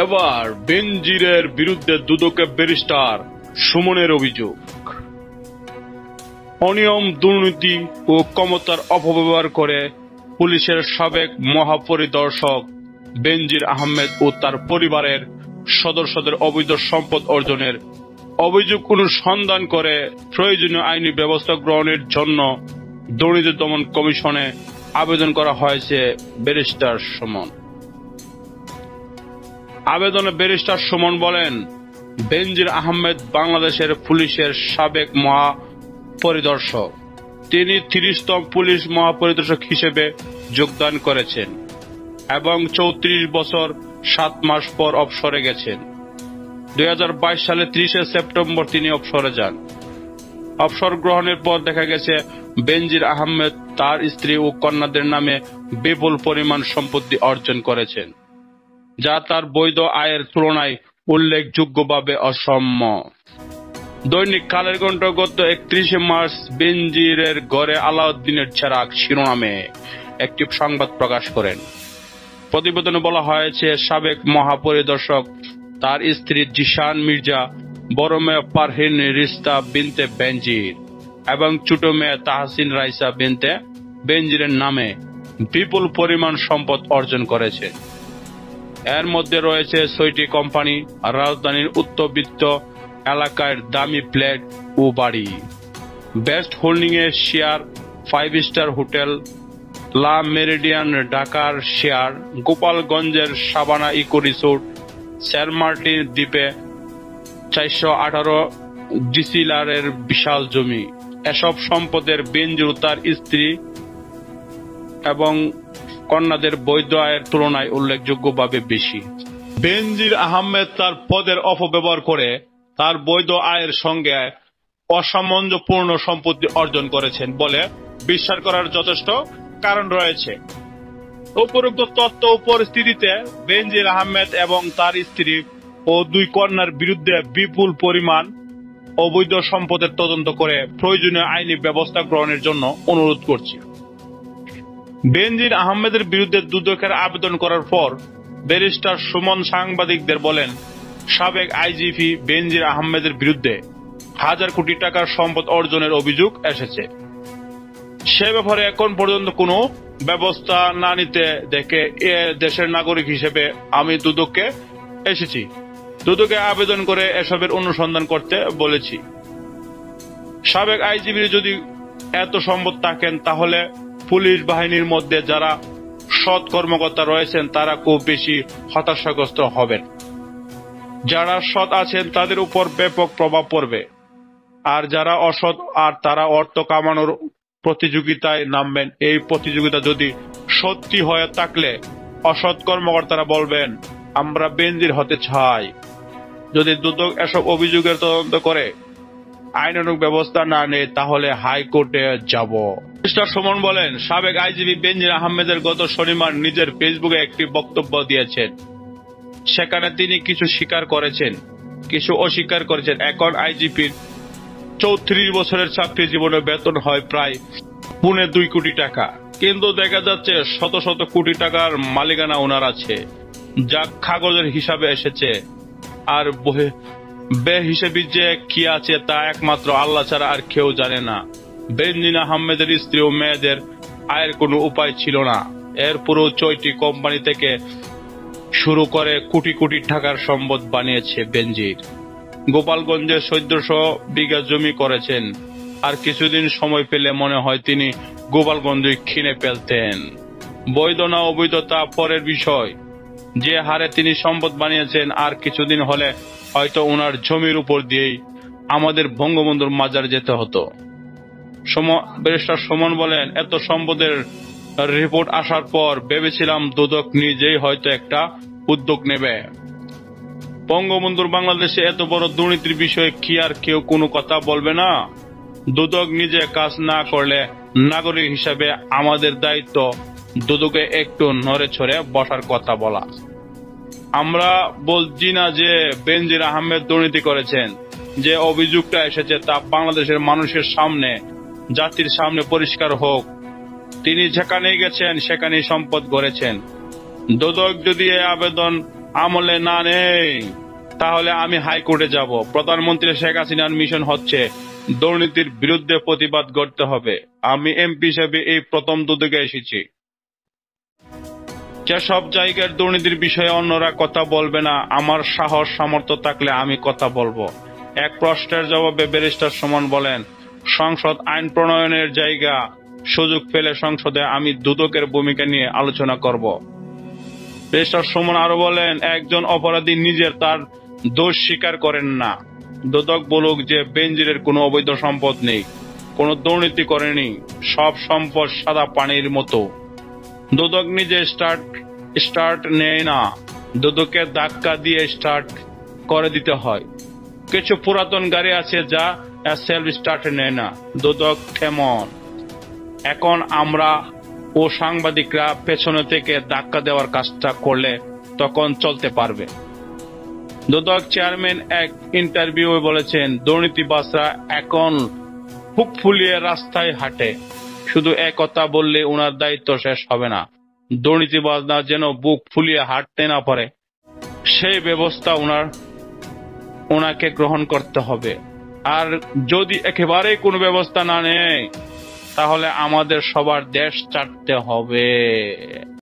এবার বেনজিরের বিরুদ্ধে দুদকের ব্যারিস্টার সুমনের অভিযোগ। অনিয়ম, দুর্নীতি ও ক্ষমতার অপব্যবহার করে পুলিশের সাবেক মহাপরিদর্শক বেনজির আহমেদ ও তার পরিবারের সদস্যদের অবৈধ সম্পদ অর্জনের অভিযোগ অনুসন্ধান করে প্রয়োজনীয় আইনি ব্যবস্থা গ্রহণের জন্য দুর্নীতি দমন কমিশনে আবেদন করা হয়েছে ব্যারিস্টার সুমন। আবেদনে ব্যারিস্টার সুমন বলেন, বেনজির আহমেদ বাংলাদেশের পুলিশের সাবেক মহাপরিদর্শক। তিনি 30তম পুলিশ মহাপরিদর্শক হিসেবে যোগদান করেছেন এবং 34 বছর 7 মাস পর অবসরে গেছেন। 2022 সালে 30 সেপ্টেম্বর তিনি অবসরে যান। অবসর গ্রহণের পর দেখা গেছে বেনজির আহমেদ তার স্ত্রী ও কন্যাদের নামে বিপুল পরিমাণ সম্পত্তি অর্জন করেছেন, যা তার বৈধ আয়ের তুলনায় উল্লেখযোগ্যভাবে অসাম্য। দৈনিক কালের কণ্ঠ গত 31 মার্চ বেনজিরের ঘরে আলাউদ্দিনের চেরাগ শিরোনামে একটি সংবাদ প্রকাশ করেন। প্রতিবেদনে বলা হয়েছে, সাবেক মহাপরিদর্শক, তার স্ত্রী জিশান মির্জা, বড় মেয়ে পারহিন রিস্তা বিনতে বেনজির এবং ছোট মেয়ে তাহসিন রাইসা বিনতে বেনজিরের নামে বিপুল পরিমাণ সম্পদ অর্জন করেছে। এর মধ্যে রয়েছে 6টি কোম্পানি, রাজধানীর উত্তরবিত্ত এলাকার দামি ফ্ল্যাট ও বাড়ি, বেস্ট হোল্ডিং এর share, 5 star hotel, le Meridien ঢাকার শেয়ার, গোপালগঞ্জের Sabana eco resort, saint Martin দ্বীপে 418 ডিসিলারের বিশাল জমি। এসব সম্পদের বেনজির তার স্ত্রী এবং কন্যাদের বৈধ আয়ের তুলনায় উল্লেখযোগ্যভাবে বেশি। বেনজির আহমেদ তার পদের অপব্যবহার করে তার বৈধ আয়ের সঙ্গে অসামঞ্জস্যপূর্ণ সম্পত্তি অর্জন করেছেন বলে বিশ্বাস করার যথেষ্ট কারণ রয়েছে। উপরোক্ত তথ্য ও পরিস্থিতিতে বেনজির আহমেদ এবং তার স্ত্রী ও 2 কন্যার বিরুদ্ধে বিপুল পরিমাণ অবৈধ সম্পদের তদন্ত করে প্রয়োজনীয় আইনি ব্যবস্থা গ্রহণের জন্য অনুরোধ করছি। বেনজির আহমেদের বিরুদ্ধে দুদকের আবেদন করার পর ব্যারিস্টার সুমন সাংবাদিকদের বলেন, সাবেক আইজিপি বেনজির আহমেদের বিরুদ্ধে হাজার কোটি টাকার সম্পদ অর্জনের অভিযোগ এসেছে। সে ব্যাপারে এখন পর্যন্ত কোনো ব্যবস্থা না নিতে দেখে দেশের নাগরিক হিসেবে আমি দুদকে এসেছি। দুদকে আবেদন করে এসবের অনুসন্ধান করতে বলেছি। সাবেক আইজিপির যদি এত সম্পদ থাকেন, তাহলে পুলিশ বাহিনীর মধ্যে যারা সৎ কর্মকর্তা রয়েছেন তারা খুব বেশি হতাশাগ্রস্ত হবেন। যারা সৎ আছেন তাদের উপর ব্যাপক প্রভাব পড়বে, আর যারা অসৎ আর তারা অর্থ কামানোর প্রতিযোগিতায় নামবেন। এই প্রতিযোগিতা যদি সত্যি হয়ে থাকলে অসৎ কর্মকর্তারা বলবেন, আমরা বেনজির হতে চাই। যদি দুদক এসব অভিযোগের তদন্ত করে আইনানুগ ব্যবস্থা না নেয়, তাহলে হাইকোর্টে যাব। ব্যারিস্টার সুমন বলেন, সাবেক আইজিপি বেনজির আহমেদের গত শনিবার নিজের ফেসবুকে একটি বক্তব্য দিয়েছেন। সেখানে তিনি কিছু স্বীকার করেছেন, কিছু অস্বীকার করেছেন। এখন আইজিপির 34 বছরের চাকরি জীবনে বেতন হয় প্রায় 2.25 কোটি টাকা, কিন্তু দেখা যাচ্ছে শত শত কোটি টাকার মালিকানা ওনার আছে, যা কাগজের হিসাবে এসেছে। আর বেহিসাবি যে কি আছে তা একমাত্র আল্লাহ ছাড়া আর কেউ জানে না। বেনজির আহমেদের স্ত্রী ও মেয়েদের আয়ের কোনো উপায় ছিল না। এরপরও 6টি কোম্পানি থেকে শুরু করে কোটি কোটি টাকার সম্পদ বানিয়েছে বেনজির। গোপালগঞ্জে 1400 বিঘা জমি করেছেন, আর কিছুদিন সময় পেলে মনে হয় তিনি গোপালগঞ্জ কিনে ফেলতেন। বৈধ না অবৈধ তা পরের বিষয়। যে হারে তিনি সম্পদ বানিয়েছেন, আর কিছুদিন হলে হয়তো ওনার জমির উপর দিয়েই আমাদের বঙ্গবন্ধুর মাজার যেতে হতো। ব্যারিস্টার সুমন বলেন, এত সম্পদের রিপোর্ট আসার পর ভেবেছিলাম দুদক নিজেই হয়তো একটা উদ্যোগ নেবে। বঙ্গবন্ধুর বাংলাদেশে এত বড় দুর্নীতির বিষয়ে কি আর কেউ কোনো কথা বলবে না? দুদক নিজে কাজ না করলে নাগরিক হিসাবে আমাদের দায়িত্ব দুদকে একটু নড়ে চড়ে বসার কথা বলা। আমরা বলছি না যে বেনজির আহমেদ দুর্নীতি করেছেন। যে অভিযোগটা এসেছে তা বাংলাদেশের মানুষের সামনে, জাতির সামনে পরিষ্কার হোক। তিনি যেখানেই গেছেন সেখানেই সম্পদ গড়েছেন। দুদক যদি এই আবেদন আমলে না নেই, তাহলে আমি হাইকোর্টে যাব। প্রধানমন্ত্রী শেখ হাসিনার মিশন হচ্ছে দুর্নীতির বিরুদ্ধে প্রতিবাদ করতে হবে। আমি এমপি হিসেবে এই প্রথম দুদকে এসেছি। যেসব জায়গার দুর্নীতির বিষয়ে অন্যরা কথা বলবে না, আমার সাহস সামর্থ্য থাকলে আমি কথা বলবো। এক প্রশ্নের জবাবে ব্যারিস্টার সুমন বলেন, সংসদ আইন প্রণয়নের জায়গা সুযোগ পেলে সংসদে আমি দুদকের ভূমিকা নিয়ে আলোচনা করব। ব্যারিস্টার সুমন আরো বলেন, একজন অপরাধী নিজের তার দোষ স্বীকার করেন না। দুদক বলুক যে বেনজিরের কোনো অবৈধ সম্পদ নেই, কোনো দুর্নীতি করেনি, সব সম্পদ সাদা পানির মতো। দুদক নিজে স্টার্ট নেয় না, দুদকে ধাক্কা দিয়ে স্টার্ট করে দিতে হয়। কিছু পুরাতন গাড়ি আছে যা সেলফ স্টার্ট নেয় না, দুদক তেমন। এখন আমরা ও সাংবাদিকরা পেছনে থেকে ধাক্কা দেওয়ার কাজটা করলে তখন চলতে পারবে। দুদক চেয়ারম্যান এক ইন্টারভিউয়ে বলেছেন, দুর্নীতিবাজরা এখন বুক ফুলিয়ে রাস্তায় হাঁটে। শুধু একথা বললে ওনার দায়িত্ব শেষ হবে না। দুর্নীতিবাজরা যেন বুক ফুলিয়ে হাঁটতে না পারে, সেই ব্যবস্থা ওনাকে গ্রহণ করতে হবে। আর যদি একেবারেই কোনো ব্যবস্থা না নেয়, তাহলে আমাদের সবার দেশ ছাড়তে হবে।